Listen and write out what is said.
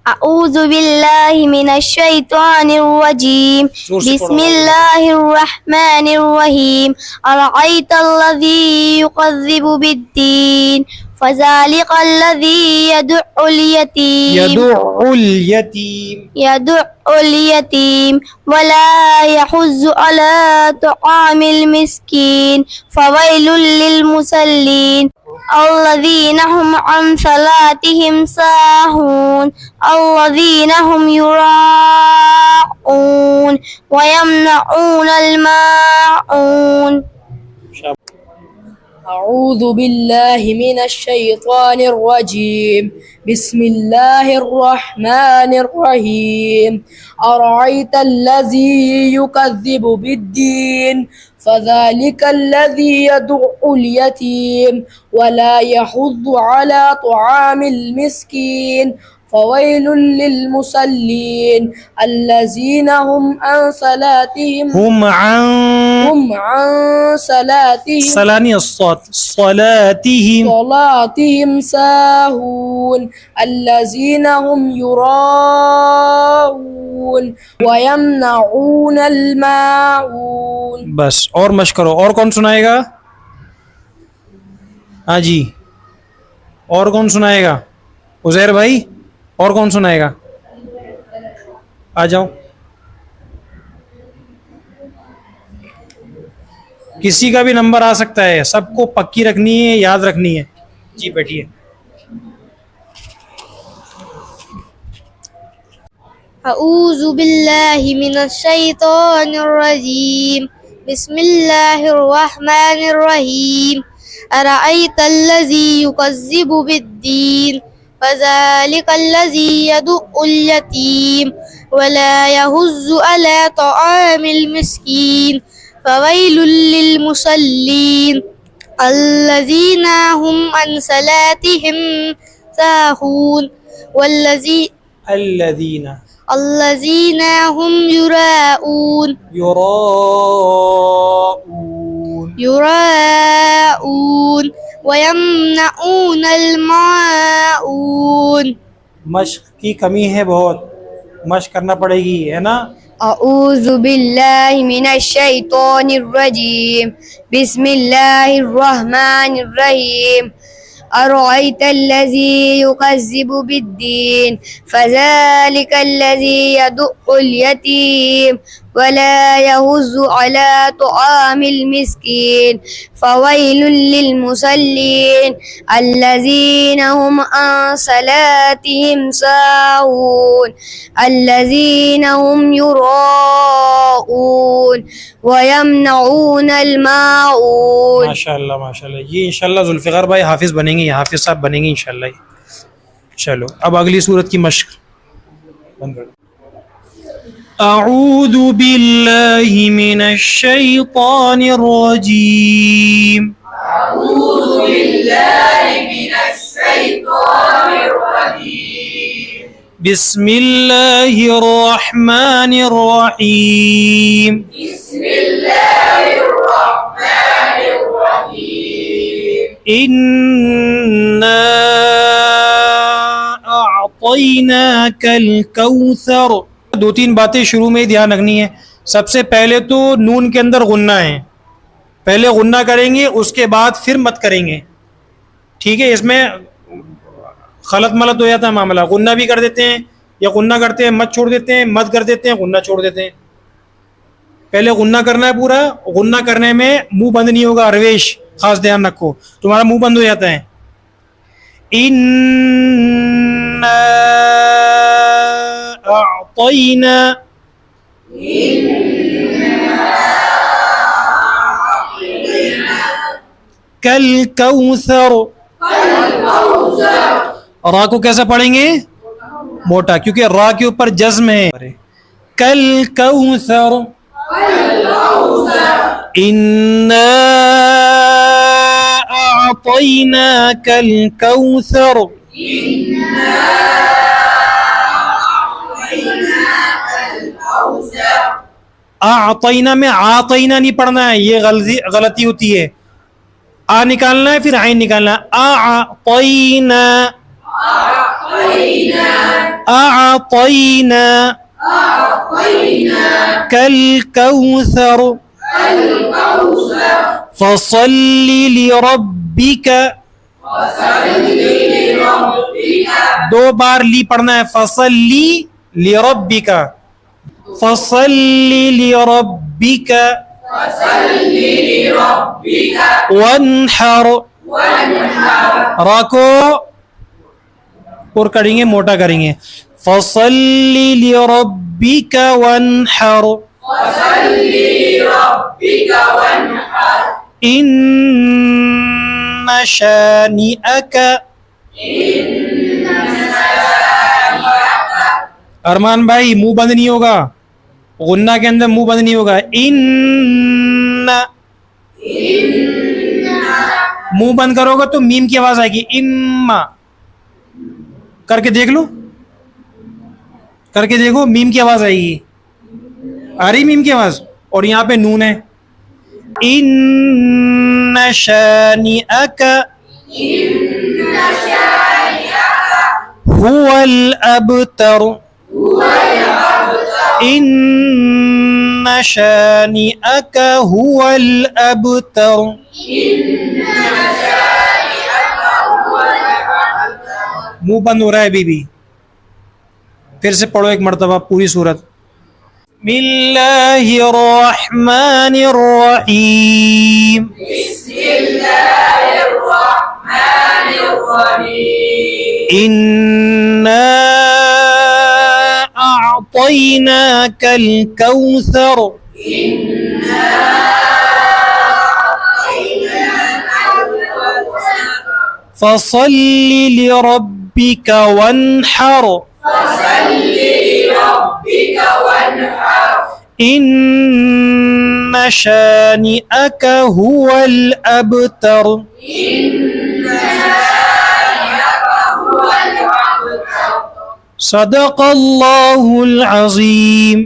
أعوذ بالله من الشيطان الرجيم بسم الله الرحمن الرحيم أرأيت الذي يكذب بالدين فذلك الذي يدع اليتيم ولا يحض على طعام المسكين فويل للمصلين الذين هم عن صلاتهم ساهون الذين هم يراءون ويمنعون الماعون. أعوذ بالله من الشيطان الرجيم بسم الله الرحمن الرحيم أرأيت الذي يكذب بالدين فذلك الذي يدع اليتيم ولا يحض على طعام المسكين فويل للمصلين الذين هم عن صلاتهم صلاتهم ساهون الذين هم يراءون ويمنعون الماعون. बस और मश्क करो. और कौन सुनाएगा? हाँ जी, और कौन सुनाएगा? उज़ैर भाई, और कौन सुनाएगा? आ जाओ. किसी का भी नंबर आ सकता है, सबको पक्की रखनी है, याद रखनी है. जी बैठिए. أعوذ بالله من الشيطان الرجيم بسم الله الرحمن الرحيم أرأيت الذي يكذب بالدين فذلك الذي يدع اليتيم ولا يحض على طعام المسكين فويل للمصلين الذين هم عن صلاتهم ساهون الذين هم يراءون ويمنعون الماعون. मश्क की कमी है, बहुत मश्क करना पड़ेगी, है ना. أعوذ بالله من الشيطان الرجيم بسم الله الرحمن الرحيم أرأيت الذي يكذب بالدين فذلك الذي يدع اليتيم ولا يحض على طعام المسكين فويل للمصلين الذين هم عن صلاتهم ساهون الذين هم يراءون ويمنعون الماعون. माशाल्लाह माशाल्लाह. ये इंशाल्लाह जुल्फ़िकार भाई हाफिज बनेंगे, हाफिज साहब बनेंगे इंशाल्लाह. चलो अब अगली सूरत की मश्क. अऊज़ु बिल्लाहि मिनश शैतानिर रजीम. अऊज़ु बिल्लाहि मिनश शैतानिर रजीम. बिस्मिल्लाहिर रहमानिर रहीम. बिस्मिल्लाहिर रहमानिर रहीम. इन्ना अअतैनाकल कौसर. दो तीन बातें शुरू में ही ध्यान रखनी है. सबसे पहले तो नून के अंदर गुन्ना है, पहले गुन्ना करेंगे, उसके बाद फिर मत करेंगे. ठीक है, इसमें खलत मलत हो जाता है मामला. गुन्ना भी कर देते हैं या गुन्ना करते हैं मत छोड़ देते हैं, मत कर देते हैं गुन्ना छोड़ देते हैं. पहले गुन्ना करना है पूरा. गुन्ना करने में मुंह बंद नहीं होगा. अरवेश खास ध्यान रखो, तुम्हारा मुंह बंद हो जाता है. इन्ना अअतैना कल कौसर. रा को कैसे पढ़ेंगे? मोटा, क्योंकि रा के ऊपर जज्म है. कल कौसर. इन्ना अअतैनाकल कौसर. आतैना में आतैना नहीं पढ़ना है, ये गलती होती है. आ निकालना है, फिर आइन निकालना है. आतैना अअतैना कल कौसर फसल्लि लिरब्बिक। 2 बार ली पढ़ना है, फसल्लि लिरब्बिका, फसल्लि लिरब्बिका, वन्हर, राको और करेंगे मोटा करेंगे, फसल्लि लिरब्बिका वन्हर, इन्न शानिअका। अरमान भाई मुंह बंद नहीं होगा, गुन्ना के अंदर मुंह बंद नहीं होगा। इन्ना, मुंह बंद करोगे तो मीम की आवाज आएगी, इम्मा। करके देख लो, करके देखो, मीम की आवाज आएगी। आ रही मीम की आवाज? और यहाँ पे नून है। इन्ना शानिअका हुवल अबतर, इन्ना शानिअका हुवल अबतर। मुंह बंद हो रहा है बीबी। फिर से पढ़ो एक मर्तबा पूरी सूरत। बिस्मिल्लाहिर्रहमानिर्रहीम, इन्ना अअतैनाकल कौसर फसल्लि लिरब्बिक वन्हर, इन्न शानिअक हुवल अबतर। सदक़ल्लाहुल अज़ीम।